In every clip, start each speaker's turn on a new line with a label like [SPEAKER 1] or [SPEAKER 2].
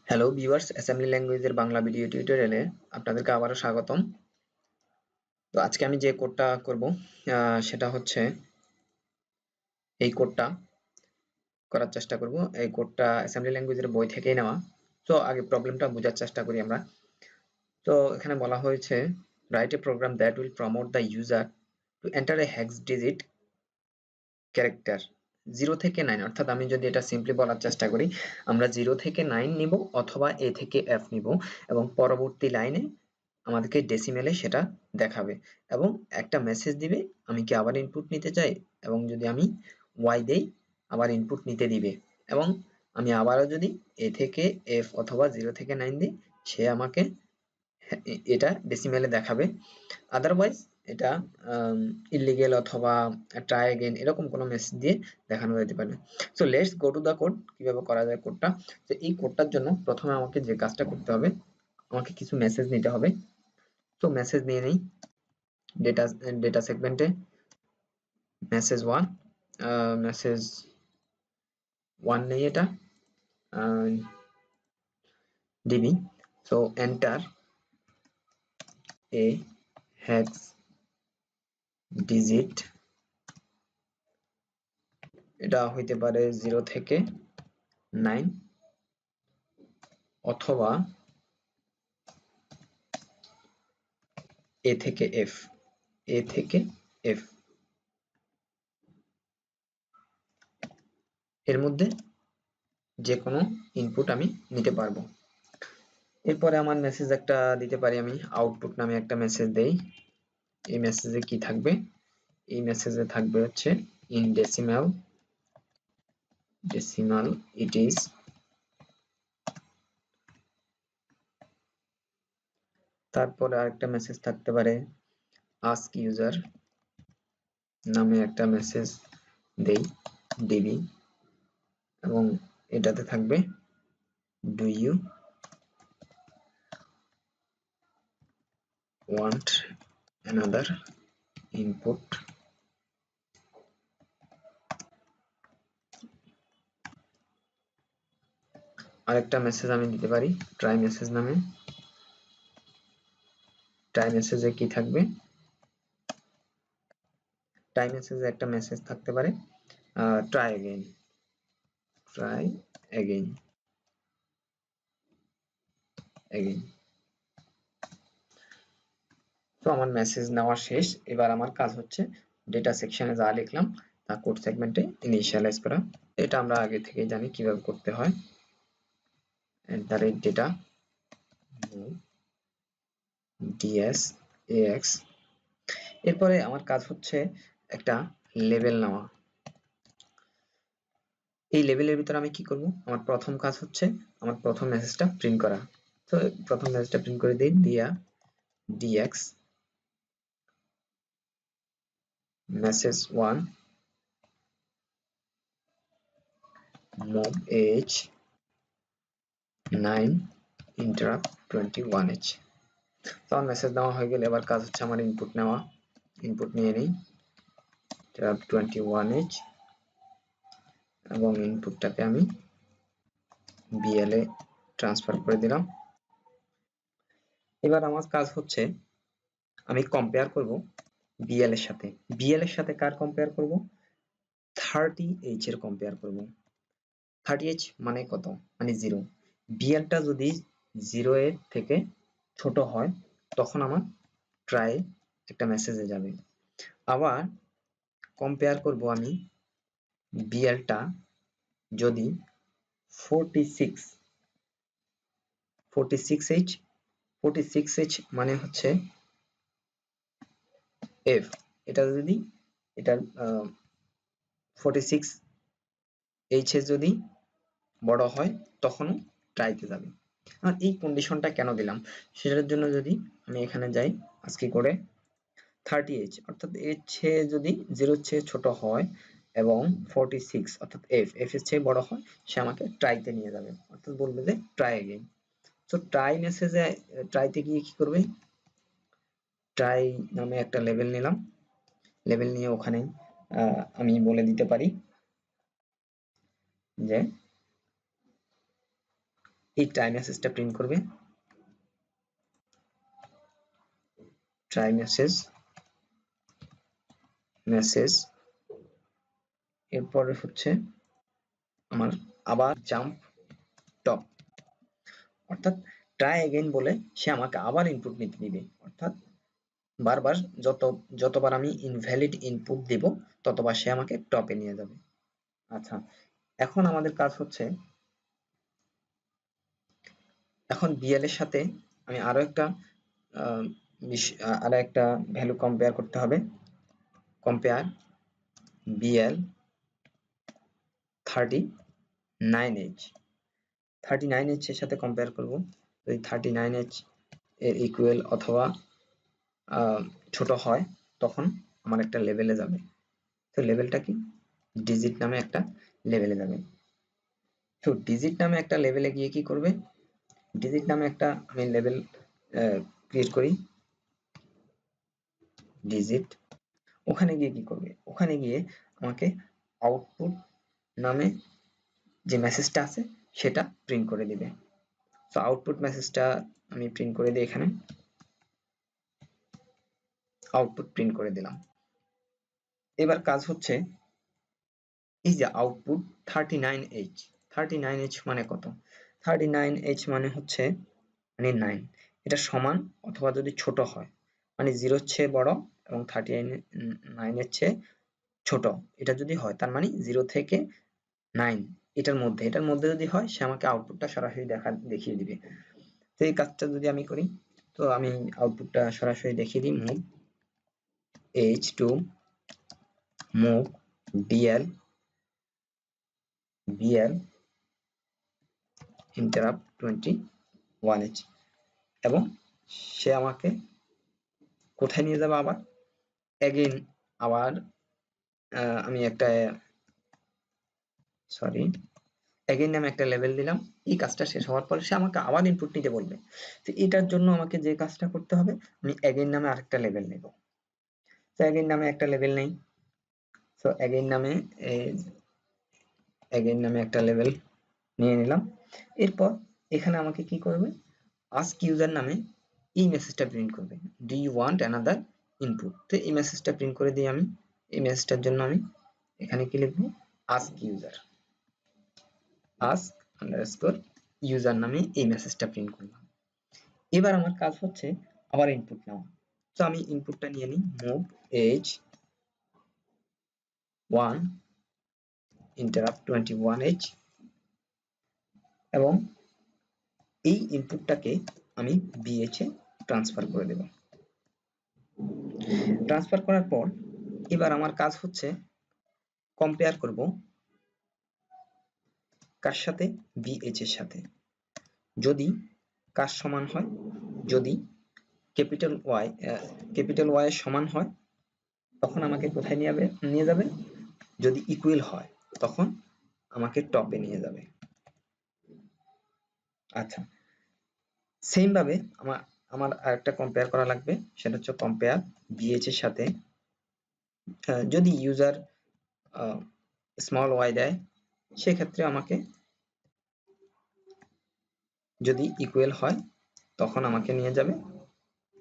[SPEAKER 1] Hello viewers, assembly ল্যাঙ্গুয়েজের Bangla video টিউটোরিয়ালে আপনাদেরকে আবারও স্বাগতম। তো আজকে আমি যে কোডটা করব সেটা হচ্ছে এই কোডটা করার চেষ্টা করব। এই কোডটা অ্যাসেম্বলি ল্যাঙ্গুয়েজের বই থেকেই নেওয়া। তো আগে প্রবলেমটা বোঝার চেষ্টা করি আমরা। তো এখানে বলা হয়েছে write a program that will promote the user to enter a hex digit character 0 থেকে 9, অর্থাৎ আমি যদি এটা সিম্পলি বলার চেষ্টা করি, আমরা 0 থেকে 9 নিব অথবা A থেকে F নিব এবং পরবর্তী লাইনে আমাদেরকে ডেসিমেলে সেটা দেখাবে এবং একটা মেসেজ দিবে আমি কি আবার ইনপুট নিতে চাই, এবং যদি আমি ওয়াই দেই আবার ইনপুট নিতে দিবে, এবং আমি আবারও যদি এ থেকে এফ অথবা 0 থেকে 9 দিই সে আমাকে এটা ডেসিমেলে দেখাবে। আদারওয়াইজ এটা ইলিগেল অথবা ট্রাই এগেইন এরকম কোনো মেসেজ দিয়ে দেখানো যেতে পারে। So let's go to the code. কিভাবে করা যায় কোডটা? তো এই কোডটার জন্য প্রথমে আমাকে যে কাজটা করতে হবে, আমাকে কিছু মেসেজ নিতে হবে। তো মেসেজ নিয়ে নেই ডেটা ডেটা সেগমেন্টে মেসেজ ওয়ান, মেসেজ ওয়ান নেই এটা DB. So enter a hex digit, এটা হইতে পারে 0 থেকে 9 অথবা এ থেকে এফ, এ থেকে এফ এর মধ্যে যে কোনো ইনপুট আমি নিতে পারবো। এরপরে আমার মেসেজ একটা দিতে পারি, আমি আউটপুট নামে একটা মেসেজ দেই। এই মেসেজে কি থাকবে? এই মেসেজে থাকবে হচ্ছে ইন ডেসিমাল ইট ইজ। তারপরে আরেকটা মেসেজ থাকতে পারে আস্ক ইউজার নামে একটা মেসেজ দেই ডিবি, এবং এটাতে থাকবে do you want another input. আরেকটা মেসেজ আমি দিতে পারি ট্রাই মেসেজ নামে। ট্রাই মেসেজে কি থাকবে? ট্রাই মেসেজে একটা মেসেজ থাকতে পারে try again, try again again. তো আমার মেসেজ নেওয়া শেষ। এবার আমার কাজ হচ্ছে ডেটা সেকশনে যা লিখলাম তা কোড সেগমেন্টে ইনিশিয়ালাইজ করা। এটা আমরা আগে থেকেই জানি কিভাবে করতে হয়। Data DS x. এরপরে আমার কাজ হচ্ছে একটা লেবেল নেওয়া। এই লেবেলের ভিতরে আমি কি করব? আমার প্রথম কাজ হচ্ছে আমার প্রথম মেসেজটা প্রিন্ট করা। তো প্রথম মেসেজটা প্রিন্ট করে দিই দিয়া ডিএক্স মেসেজ ওয়ান মুভ এজ 9 ইন্টারাপ্ট 21h। তো আমার মেসেজ দেওয়া হয়ে গেলে এবার কাজ হচ্ছে আমার ইনপুট নেওয়া। ইনপুট নিয়ে নিই ইন্টারাপ্ট 21h এবং ইনপুটটাকে আমি বিএল এ ট্রান্সফার করে দিলাম। এবার আমার কাজ হচ্ছে আমি কম্পেয়ার করব বিএল এর সাথে। বিএল এর সাথে কার কম্পেয়ার করব? 30h এর কম্পেয়ার করব। 30h মানে কত? মানে 0। বিএলটা যদি 0 এর থেকে ছোট হয় তখন আমার ট্রাই একটা মেসেজে যাবে। আবার কম্পেয়ার করব আমি বিএলটা যদি 46h, 46h মানে হচ্ছে এফ। এটা যদি এটা 46h এর যদি বড় হয় তখনও ট্রাইতে যাবে। আর এই কন্ডিশনটা কেন দিলাম সেটার জন্য যদি আমি এখানে যাই আজকে করে 30h অর্থাৎ এর চেয়ে যদি 0 এর চেয়ে ছোট হয় এবং 46 অর্থাৎ এফ এর চেয়ে বড় হয় সে আমাকে ট্রাইতে নিয়ে যাবে, অর্থাৎ বলবে যে ট্রাই এগেইন। তো ট্রাই মেসেজে ট্রাইতে গিয়ে কি করবে? ট্রাই নামে একটা লেবেল নিলাম। লেবেল নিয়ে ওখানে আমি বলে দিতে পারি যে এই ট্রাই মেসেজটা প্রিন্ট করবে, ট্রাই মেসেজ। এরপরে হচ্ছে আমার আবার জাম্প টপ, অর্থাৎ ট্রাই এগেইন বলে সে আমাকে আবার ইনপুট নিতে দিবে, অর্থাৎ বারবার যতবার আমি ইনভ্যালিড ইনপুট দেব ততবার সে আমাকে টপে নিয়ে যাবে। আচ্ছা, এখন আমাদের কাজ হচ্ছে, এখন বিএল এর সাথে আমি আরো একটা ভ্যালু কম্পেয়ার করতে হবে। কম্পেয়ার বিএল 39H, 39H এর সাথে কম্পেয়ার করব। যদি 39H এর ইকুয়াল অথবা ছোট হয় তখন আমার একটা লেভেলে যাবে। তো লেভেলটা কি? ডিজিট নামে একটা লেভেলে যাবে। তো ডিজিট নামে একটা লেভেলে গিয়ে কি করবে? ডিজিট নামে একটা আমি লেভেল ক্রিয়েট করি, ডিজিট। ওখানে গিয়ে কি করবে? ওখানে গিয়ে আমাকে আউটপুট নামে যে মেসেজটা আছে সেটা প্রিন্ট করে দিবে। তো আউটপুট মেসেজটা আমি প্রিন্ট করে দিই, এখানে আউটপুট প্রিন্ট করে দিলাম। এবার কাজ হচ্ছে এই যে আউটপুট 39H, 39H মানে কত? 39H মানে হচ্ছে মানে 9, এটা সমান অথবা যদি ছোট হয়, মানে 0 এর চেয়ে বড় এবং 39 এর চেয়ে ছোট, এটা যদি হয় তার মানে 0 থেকে 9 এটার মধ্যে যদি হয় সে আমাকে আউটপুটটা সরাসরি দেখিয়ে দিবে। তো এই কাজটা যদি আমি করি, তো আমি আউটপুটটা সরাসরি দেখিয়ে দিই। Move h to move bl interrupt 21H, এবং সে আমাকে কোথায় নিয়ে যাবে? আবার এগেইন আবার আমি একটা সরি এগেইন নামে একটা লেভেল দিলাম। এই কাজটা শেষ হওয়ার পরে সে আমাকে আবার ইনপুট নিতে বলবে। তো এটার জন্য আমাকে যে কাজটা করতে হবে, আমি এগেইন নামে আরেকটা লেভেল নেব। তো এগেইন নামে একটা লেভেল নেই। তো এগেইন নামে একটা লেভেল নিয়ে নিলাম। এরপর এখানে আমাকে কি করবে? আস্ক ইউজার নামে এই মেসেজটা প্রিন্ট করবে, do you want another input. তো এই মেসেজটা প্রিন্ট করে দিই আমি। এই মেসেজটার জন্য আমি এখানে কি লিখবো? আস্ক আন্ডারস্কোর ইউজার নামে এই মেসেজটা প্রিন্ট করলাম। এবার আমার কাজ হচ্ছে আবার ইনপুট নেওয়া। তো আমি ইনপুটটা নিয়ে নিই, মুভ h1 ইন্টারাপ্ট 21H, এবং এই ইনপুটটাকে আমি BH এ ট্রান্সফার করে দেব। ট্রান্সফার করার পর এবার আমার কাজ হচ্ছে কম্পেয়ার করব কার সাথে? BH এর সাথে। যদি কার সমান হয়, যদি ক্যাপিটাল Y এর সমান হয় তখন আমাকে কোথায় নিয়ে যাবে? যদি ইকুয়াল হয় তখন আমাকে টপে নিয়ে যাবে। আচ্ছা, সেম ভাবে আমার আরেকটা কম্পেয়ার করা লাগবে, সেটা হচ্ছে কম্পেয়ার BH এর সাথে। যদি ইউজার স্মল ওয়াই দেয় সেক্ষেত্রে আমাকে যদি ইকুয়াল হয় তখন আমাকে নিয়ে যাবে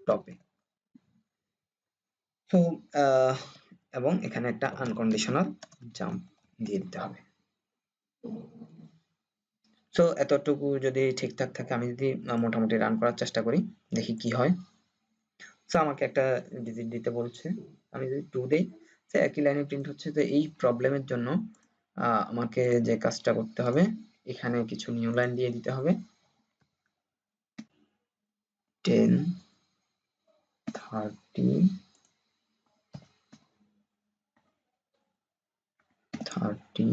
[SPEAKER 1] টপে। তো এবং এখানে একটা আনকন্ডিশনাল জাম্প দিয়ে দিতে হবে। তো এতটুকু যদি ঠিকঠাক থাকে, আমি যদি মোটামুটি রান করার চেষ্টা করি, দেখি কি হয়। তো আমাকে একটা ডিজিট দিতে বলছে, আমি যদি 2 দেই, তো একই লাইনে প্রিন্ট হচ্ছে। তো এই প্রবলেমের জন্য আমাকে যে কাজটা করতে হবে, এখানে কিছু নিউ লাইন দিয়ে দিতে হবে, 10 30 30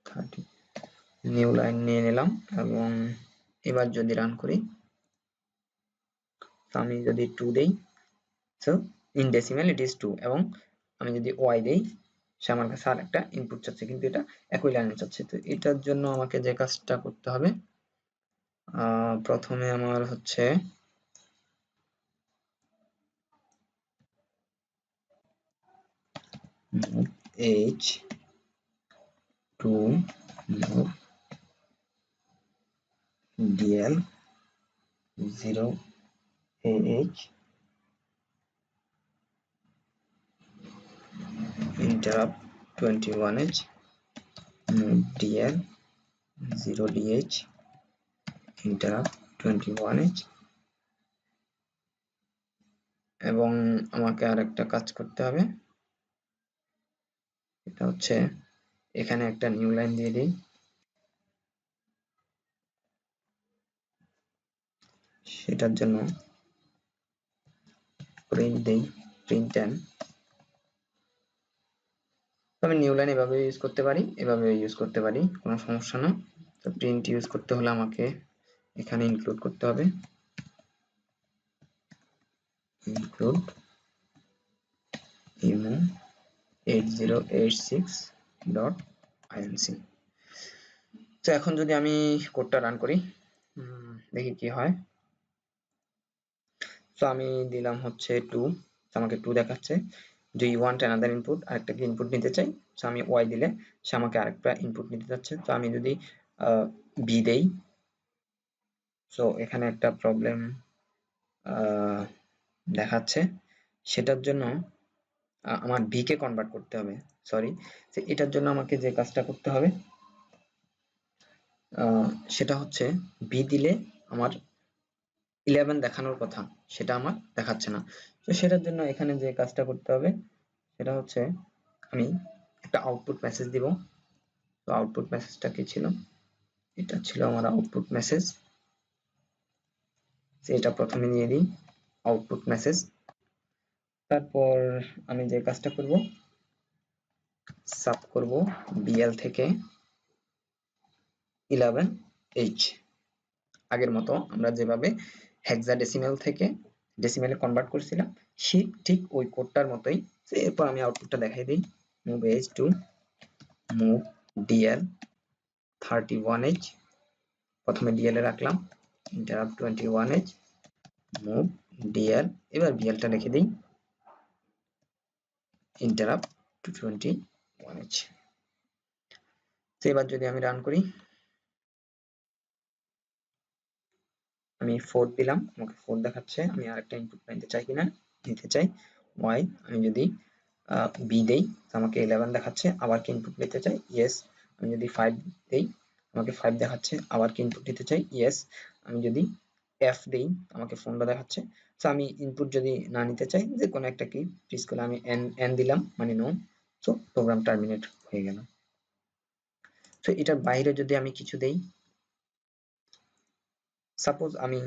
[SPEAKER 1] 30 নিউ লাইন নিয়ে নিলাম। এবং এবার যদি রান করি, তো আমি যদি 2 দেই, so in decimal it is 2, এবং আমি যদি ওয়াই দেই সে আমার কাছে আর একটা ইনপুট চাচ্ছে, কিন্তু এটা একই লাইনে চাচ্ছে। তো এটার জন্য আমাকে যে কাজটা করতে হবে, প্রথমে আমার হচ্ছে h to move DL0AH interrupt 21H move DL0DH interrupt 21H এবং আমাকে আরেকটা কাজ করতে হবে, এটা হচ্ছে এখানে একটা নিউ লাইন দিয়ে দিই, সেটার জন্য প্রিন্ট দেই প্রিন্টন। আমি নিউ লাইন এভাবে ইউজ করতে পারি, এভাবে ইউজ করতে পারি, কোনো সমস্যা না। তো প্রিন্ট ইউজ করতে হলে আমাকে এখানে ইনক্লুড করতে হবে, ইনক্লুড emu8086.inc। তো এখন যদি আমি কোডটা রান করি, দেখি কি হয়। তো আমি দিলাম হচ্ছে 2, আমাকে 2 দেখাচ্ছে। Do you want another input, আরেকটা কি ইনপুট নিতে চাই। তো আমি ওয়াই দিলে সে আমাকে আরেকটা ইনপুট নিতে যাচ্ছে। তো আমি যদি বি দেই, সো এখানে একটা প্রবলেম দেখাচ্ছে, সেটার জন্য আমার বি কে কনভার্ট করতে হবে, সরি। তো এটার জন্য আমাকে যে কাজটা করতে হবে সেটা হচ্ছে বি দিলে আমার 11 দেখানোর কথা, সেটা আমার দেখাচ্ছে না। তো সেটার জন্য এখানে যে কাজটা করতে হবে সেটা হচ্ছে আমি একটা আউটপুট মেসেজ দিব। তো আউটপুট মেসেজটা কি ছিল, এটা ছিল আমার আউটপুট মেসেজ। এটা প্রথমে নিয়ে দিই আউটপুট মেসেজ। তারপর আমি যে কাজটা করব, সাব করব বিএল থেকে 11H, আগের মতো আমরা যেভাবে হেক্সাডেসিমেল থেকে ডেসিমেলে কনভার্ট করছিলাম ঠিক ওই কোডটার মতোই। এরপর আমি আউটপুটটা দেখাই দিই, move H to move DL 31H, প্রথমে DL এ রাখলাম, ইন্টারাপ্ট 21H মুভ DL, এবার BL টা রেখে দিই, ইন্টারাপ্ট 21H। তো এবার যদি আমি রান করি, আমি 4 দিলাম, আমাকে 4 দেখাচ্ছে। আমি আরেকটা ইনপুট নিতে চাই কিনা, নিতে চাই y। আমি যদি বি দেই আমাকে 11 দেখাচ্ছে, আবার কি ইনপুট নিতে চাই, ইয়েস। আমি যদি 5 দেই আমাকে 5 দেখাচ্ছে, আবার কি ইনপুট নিতে চাই, ইয়েস। আমি যদি এফ দেই আমাকে 15 দেখাচ্ছে। তো আমি ইনপুট যদি না নিতে চাই, যে কোনো একটা কি প্রিস করে আমি এন দিলাম, মানে নো। তো প্রোগ্রাম টার্মিনেট হয়ে গেল। তো এটার বাইরে যদি আমি কিছু দেই, সাপোজ আমি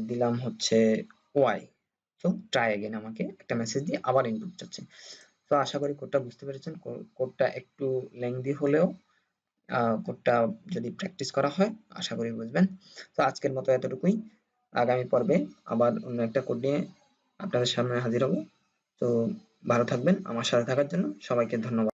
[SPEAKER 1] দিলাম হচ্ছে ওয়াই, তো ট্রাই अगेन আমাকে একটা মেসেজ দিয়ে আবার ইনপুট চাচ্ছে। তো আশা করি কোডটা বুঝতে পেরেছেন। কোডটা একটু লেংদি হলেও কোডটা যদি প্র্যাকটিস করা হয় আশা করি বুঝবেন। তো আজকের মতো এতটুকুই, আগামী পর্বে আবার অন্য একটা কোড নিয়ে আপনাদের সামনে হাজির হব। তো ভালো থাকবেন, আমার সাথে থাকার জন্য সবাইকে ধন্যবাদ।